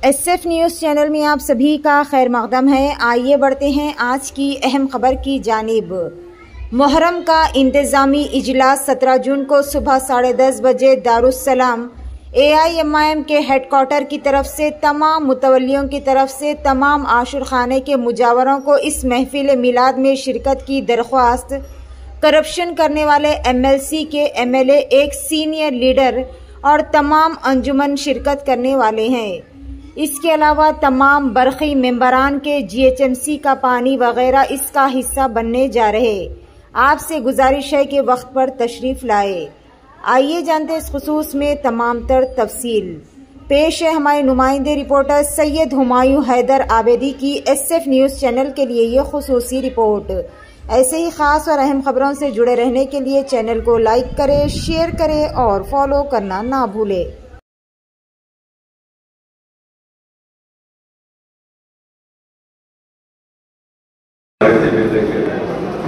SF news channel میں آپ سبھی کا خیر مقدم ہے۔ آئیے بڑھتے ہیں آج کی اہم خبر کی جانب۔ محرم کا انتظامی اجلاس 17 جون کو صبح 10:30 بجے دارالسلام AIMIM کے ہیڈ کوارٹر کی طرف سے تمام متولیوں کی طرف سے تمام عاشور خانے کے مجاوروں کو اس محفل میلاد میں شرکت کی درخواست۔ کرپشن کرنے والے MLC کے MLA ایک سینئر لیڈر اور تمام انجمن شرکت کرنے والے ہیں۔ اس کے علاوہ تمام برقی ممبران کے GHMC کا پانی وغیرہ اس کا حصہ بننے جا رہے۔ آپ سے گزارش ہے کہ وقت پر تشریف لائے۔ آئیے جانتے اس خصوص میں تمام تر تفصیل۔ پیش ہے ہمارے نمائندے رپورٹر سید ہمایوں حیدر آبیدی کی SF نیوز چینل کے لیے یہ خصوصی رپورٹ۔ ایسے ہی خاص اور اہم خبروں سے جڑے رہنے کے لیے چینل کو لائک کریں، شیئر کریں اور فالو کرنا نہ بھولیں۔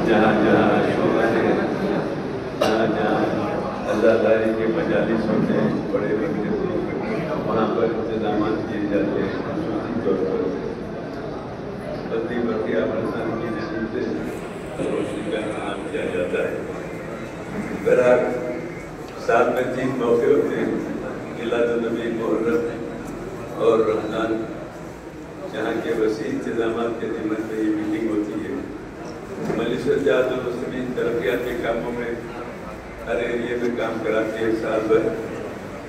جہاں جہاں شعبہ ہے، جہاں جہاں عزاداری کے مجالس ہوتے ہیں بڑے بڑے، وہاں پر انتظامات کیے جاتے ہیں۔ خصوصی طور پر بدی برقی آبرسان کی جانب سے روشنی کا انتظام کیا جاتا ہے۔ بہرحال سال میں 3 موقع ہوتے ہیں، میلاد النبی، محرم اور رمضان، جہاں کے وسیع انتظامات کے ضمن میں یہ میٹنگ ہوتی ہے۔ مجلس اتحاد المسلمین ترقیاتی کاموں میں ہر ایریے میں کام کراتی ہے سال بھر،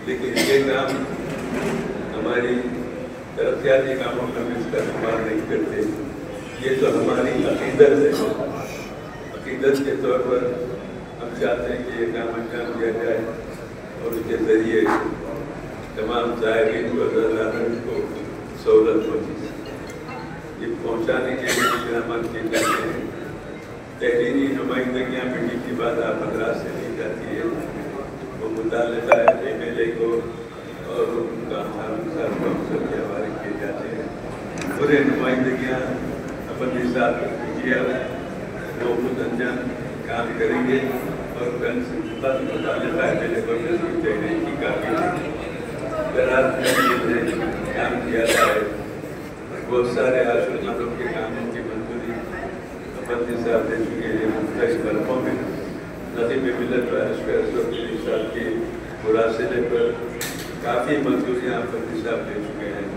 لیکن یہ کام ہماری ترقیاتی کاموں میں بھی اس کا استعمال نہیں کرتے۔ یہ تو ہماری عقیدت ہے، عقیدت کے طور پر ہم چاہتے ہیں کہ یہ کام انجام دیا جائے اور اس کے ذریعے تمام زائرین کو، عزاداروں کو سہولت پہنچی۔ یہ پہنچانے کے لیے اقدامات کیے جاتے ہیں۔ تحریری نمائندگیاں میٹنگ کے بعد آپ حضرات سے لی جاتی ہے، وہ متعلقہ MLA کو اور ان کا صاحب کونسل کے حوالے کیے جاتے ہیں۔ پورے نمائندگیاں اپنے ساتھ کیا وہ خود انجام کام کریں گے اور کل سے متعلقہ MLA کو تحریر کی کافی بہرحال کام کیا جائے۔ بہت سارے عاشور خانوں کے کاموں کی منظوری مفتی صاحب دے چکے ہیں۔ مختلف حلقوں میں نظیم ملت صاحب کے مراسلے پر کافی منظوریاں مفتی صاحب دے چکے ہیں۔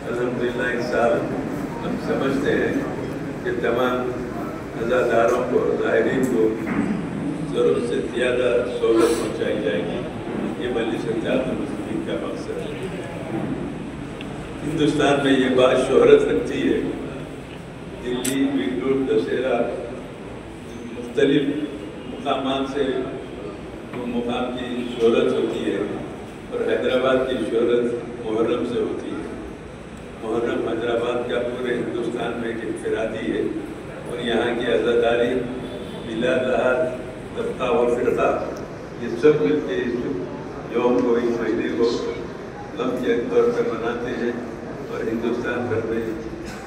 الحمدللہ اس سال ہم سمجھتے ہیں کہ تمام عزاداروں کو، زائرین کو ضرورت سے زیادہ سہولت پہنچائی جائے گی۔ یہ مجلس اتحاد المسلمین کا مقصد ہے۔ ہندوستان میں یہ بات شہرت رکھتی ہے، دلی، بنگلور، دشہرہ، مختلف مقامات سے وہ مقام کی شہرت ہوتی ہے اور حیدرآباد کی شہرت محرم سے ہوتی ہے۔ محرم حیدرآباد کا پورے ہندوستان میں ایک انفرادی ہے اور یہاں کی عزاداری، میلاد، طبقہ و فرقہ یہ سب مل کے اس یوم کو، اس مہینے کو غم کے طور پر مناتے ہیں اور ہندوستان بھر میں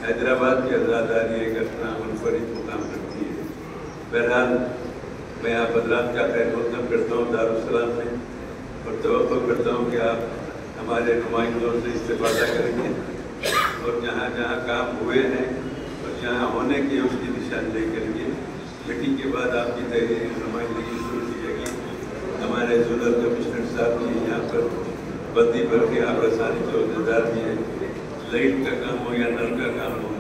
حیدرآباد کی عزاداری ایک اپنا منفرد مقام رکھتی ہے۔ بہرحال میں آپ حضرات کا خیر مقدم کرتا ہوں دارالسلام میں اور توقع کرتا ہوں کہ آپ ہمارے نمائندوں سے استفادہ کریں گے اور جہاں جہاں کام ہوئے ہیں اور جہاں ہونے کی اس کی نشاندہی کریں گے۔ میٹنگ کے بعد آپ کی تحریری نمائندگی شروع کی جائے گی۔ ہمارے زونل کمشنر صاحب کی یہاں پر بدی برقی آبرسانی کے عہدیدار بھی ہیں۔ لائٹ کا کام ہو یا نل کا کام ہو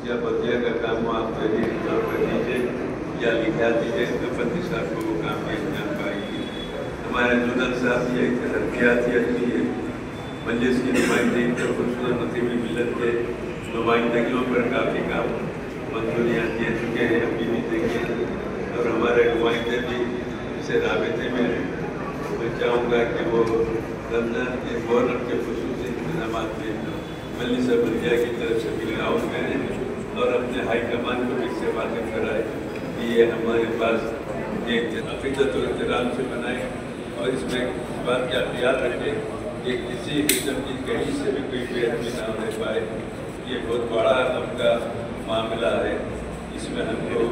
یا بدیا کا کام ہو، آپ تحریری طور پر دیجیے یا لکھا دیجیے، مفتی صاحب کو وہ کام بھی انجام پائے گی۔ ہمارے زونل صاحب یہ ترقیاتیت بھی ہے، مجلس کی نمائندگی پر خصوصاً نظیم ملت کے نمائندگیوں پر کافی کام منظوریاں دے چکے ہیں، ابھی بھی دیں گے اور ہمارے نمائندے بھی اسے رابطے میں ہیں۔ میں چاہوں گا کہ وہ رمضان کے محرم کے خصوصی انتظامات میں مجلس بلدیہ کی طرف سے بھی آؤٹ کریں اور اپنے ہائی کمان کو بھی اس سے واقف کرائے کہ یہ ہمارے پاس ایک عقیدت و احترام سے بنائیں اور اس میں اس بات کا خیال رکھیں کہ کسی قسم کی کہیں سے بھی کوئی بے ادبی نہ ہونے پائے۔ یہ بہت بڑا ہم کا معاملہ ہے، اس میں ہم کو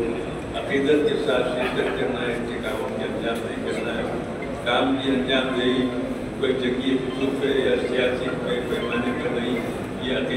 عقیدت کے ساتھ شرکت کرنا ہے، ان کے کاموں کی انجام نہیں کرنا ہے۔ کام کی انجام دہی کوئی جنگی خطوط پہ یا سیاسی پیمانے پر نہیں،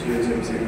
GHMC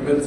MLC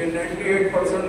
98%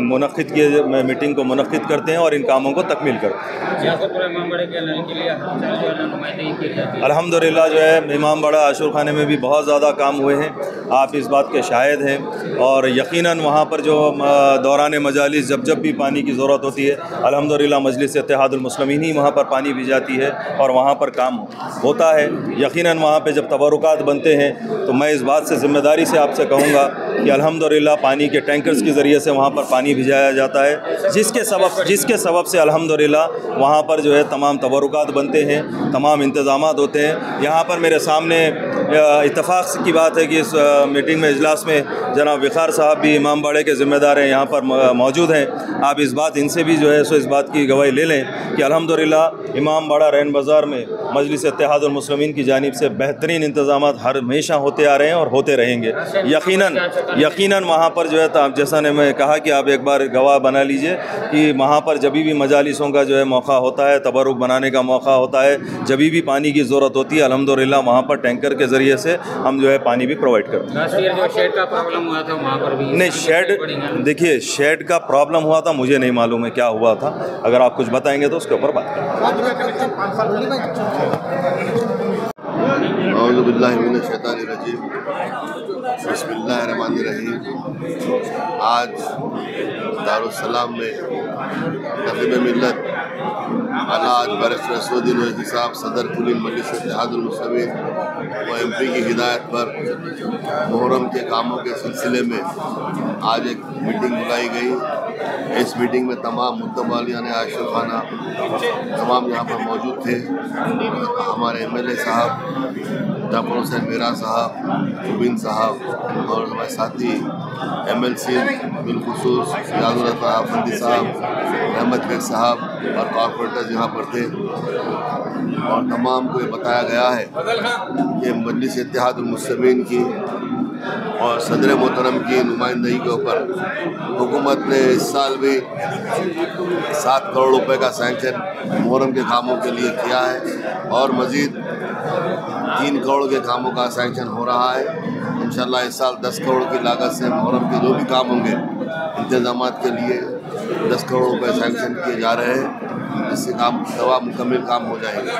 منعقد کیے میٹنگ کو منعقد کرتے ہیں اور ان کاموں کو تکمیل کرتے ہیں۔ الحمدللہ جو ہے امام باڑہ عاشور خانے میں بھی بہت زیادہ کام ہوئے ہیں، آپ اس بات کے شاہد ہیں، اور یقیناً وہاں پر جو دوران مجالس جب بھی پانی کی ضرورت ہوتی ہے الحمدللہ مجلس اتحاد المسلمین ہی وہاں پر پانی بھی جاتی ہے اور وہاں پر کام ہوتا ہے۔ یقیناً وہاں پہ جب تبرکات بنتے ہیں تو میں اس بات سے ذمہ داری سے آپ سے کہوں گا کہ الحمدللہ پانی کے ٹینکرز کے ذریعے سے وہاں پر پانی بھیجایا جاتا ہے، جس کے سبب سے الحمدللہ وہاں پر جو ہے تمام تبرکات بنتے ہیں، تمام انتظامات ہوتے ہیں۔ یہاں پر میرے سامنے اتفاق کی بات ہے کہ اس میٹنگ میں اجلاس میں جناب وقار صاحب بھی امام باڑے کے ذمہ دار ہیں، یہاں پر موجود ہیں۔ آپ اس بات ان سے بھی جو ہے اس بات کی گواہی لے لیں کہ الحمدللہ امام باڑہ رین بازار میں مجلس اتحاد المسلمین کی جانب سے بہترین انتظامات ہمیشہ ہوتے آ رہے ہیں اور ہوتے رہیں گے۔ یقیناً وہاں پر جو ہے جیسا نے میں کہا کہ آپ ایک بار گواہ بنا لیجئے کہ وہاں پر جبھی بھی مجالسوں کا جو ہے موقع ہوتا ہے، تبرک بنانے کا موقع ہوتا ہے، جبھی بھی پانی کی ضرورت ہوتی ہے الحمدللہ وہاں پر ٹینکر کے ذریعے سے ہم جو ہے پانی بھی پرووائڈ کرتے ہیں۔ شیڈ کا پرابلم ہوا تھا وہاں پر بھی؟ نہیں، دیکھیے شیڈ کا پرابلم ہوا تھا، مجھے نہیں معلوم ہے کیا ہوا تھا، اگر آپ کچھ بتائیں گے تو اس کے اوپر بات کریں۔ اعوذ باللہ من الشیطان الرجیم، بسم اللہ الرحمن الرحیم۔ آج دارالسلام میں تقریب ملت اعلیٰ بیرسٹر اسدالدین اویسی صاحب صدر کلی مجلس اتحاد المسلمین و ایم پی کی ہدایت پر محرم کے کاموں کے سلسلے میں آج ایک میٹنگ بلائی گئی۔ اس میٹنگ میں تمام متوالیان عاشور خانہ تمام یہاں پر موجود تھے۔ ہمارے ایم ایل اے صاحب جعفر حسین میرا صاحب، مبین صاحب اور ہمارے ساتھی ایم ایل سی بالخصوص ریاض الرحمٰن آفندی صاحب، احمد بیگ صاحب اور کارپوریٹرز یہاں پر تھے، اور تمام کو یہ بتایا گیا ہے کہ مجلس اتحاد المسلمین کی اور صدر محترم کی نمائندگی کے اوپر حکومت نے اس سال بھی 7 کروڑ روپے کا سینکشن محرم کے کاموں کے لیے کیا ہے، اور مزید 3 کروڑ کے کاموں کا سینکشن ہو رہا ہے۔ انشاءاللہ اس سال 10 کروڑ کی لاگت سے محرم کے جو بھی کام ہوں گے انتظامات کے لیے 10 کروڑ روپے سینکشن کیے جا رہے ہیں، اس سے کام مکمل کام ہو جائے گا۔